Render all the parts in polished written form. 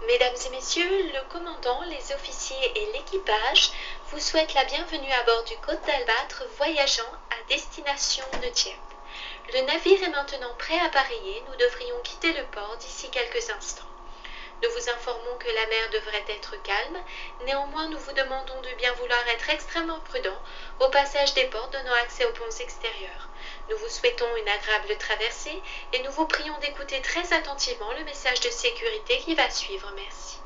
Mesdames et messieurs, le commandant, les officiers et l'équipage vous souhaitent la bienvenue à bord du Côte d'Albâtre voyageant à destination de Dieppe. Le navire est maintenant prêt à appareiller, nous devrions quitter le port d'ici quelques instants. Nous vous informons que la mer devrait être calme, néanmoins nous vous demandons de bien vouloir être extrêmement prudent au passage des portes donnant accès aux ponts extérieurs. Nous vous souhaitons une agréable traversée et nous vous prions d'écouter très attentivement le message de sécurité qui va suivre. Merci.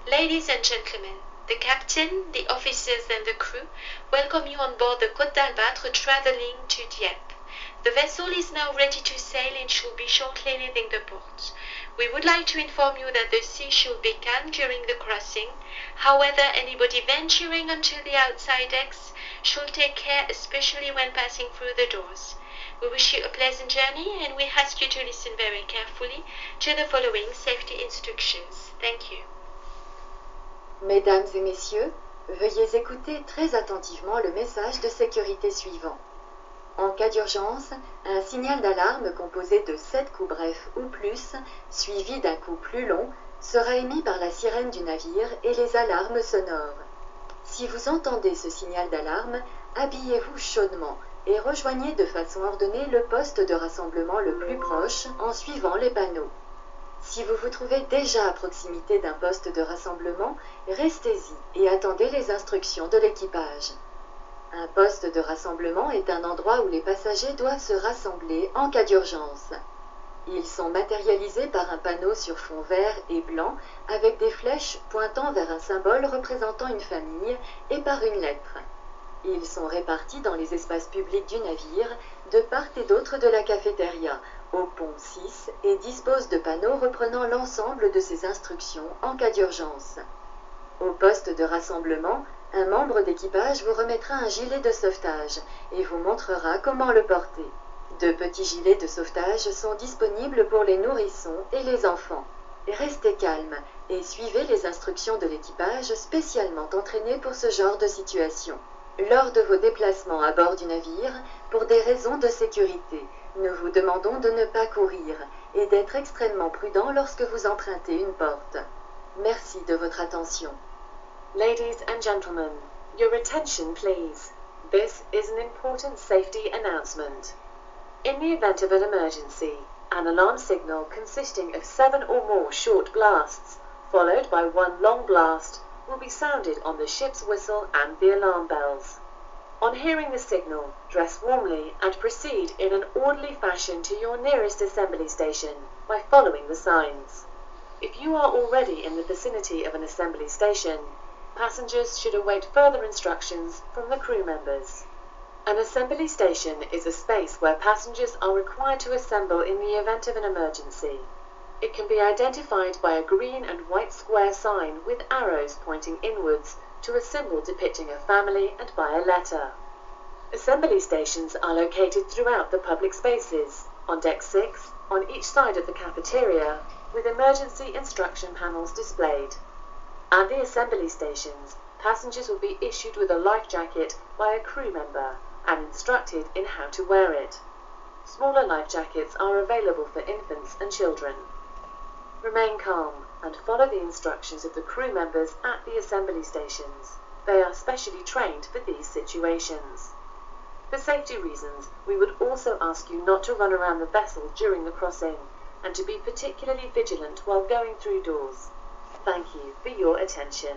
Ladies and gentlemen, the captain, the officers and the crew welcome you on board the Côte d'Albâtre traveling to Dieppe. The vessel is now ready to sail and should be shortly leaving the port. We would like to inform you that the sea should be calm during the crossing. However, anybody venturing onto the outside decks should take care, especially when passing through the doors. We wish you a pleasant journey and we ask you to listen very carefully to the following safety instructions. Thank you. Mesdames et messieurs, veuillez écouter très attentivement le message de sécurité suivant. En cas d'urgence, un signal d'alarme composé de 7 coups brefs ou plus, suivi d'un coup plus long, sera émis par la sirène du navire et les alarmes sonores. Si vous entendez ce signal d'alarme, habillez-vous chaudement et rejoignez de façon ordonnée le poste de rassemblement le plus proche en suivant les panneaux. Si vous vous trouvez déjà à proximité d'un poste de rassemblement, restez-y et attendez les instructions de l'équipage. Un poste de rassemblement est un endroit où les passagers doivent se rassembler en cas d'urgence. Ils sont matérialisés par un panneau sur fond vert et blanc avec des flèches pointant vers un symbole représentant une famille et par une lettre. Ils sont répartis dans les espaces publics du navire, de part et d'autre de la cafétéria, au pont 6, et disposent de panneaux reprenant l'ensemble de ces instructions en cas d'urgence. Au poste de rassemblement, un membre d'équipage vous remettra un gilet de sauvetage et vous montrera comment le porter. De petits gilets de sauvetage sont disponibles pour les nourrissons et les enfants. Restez calme et suivez les instructions de l'équipage spécialement entraîné pour ce genre de situation. Lors de vos déplacements à bord du navire, pour des raisons de sécurité, nous vous demandons de ne pas courir et d'être extrêmement prudent lorsque vous empruntez une porte. Merci de votre attention. Ladies and gentlemen, your attention please. This is an important safety announcement. In the event of an emergency, an alarm signal consisting of 7 or more short blasts, followed by one long blast, will be sounded on the ship's whistle and the alarm bells. On hearing the signal, dress warmly and proceed in an orderly fashion to your nearest assembly station by following the signs. If you are already in the vicinity of an assembly station, passengers should await further instructions from the crew members. An assembly station is a space where passengers are required to assemble in the event of an emergency. It can be identified by a green and white square sign with arrows pointing inwards to a symbol depicting a family and by a letter. Assembly stations are located throughout the public spaces, on deck 6, on each side of the cafeteria, with emergency instruction panels displayed. At the assembly stations, passengers will be issued with a life jacket by a crew member and instructed in how to wear it. Smaller life jackets are available for infants and children. Remain calm and follow the instructions of the crew members at the assembly stations. They are specially trained for these situations. For safety reasons, we would also ask you not to run around the vessel during the crossing and to be particularly vigilant while going through doors. Thank you for your attention.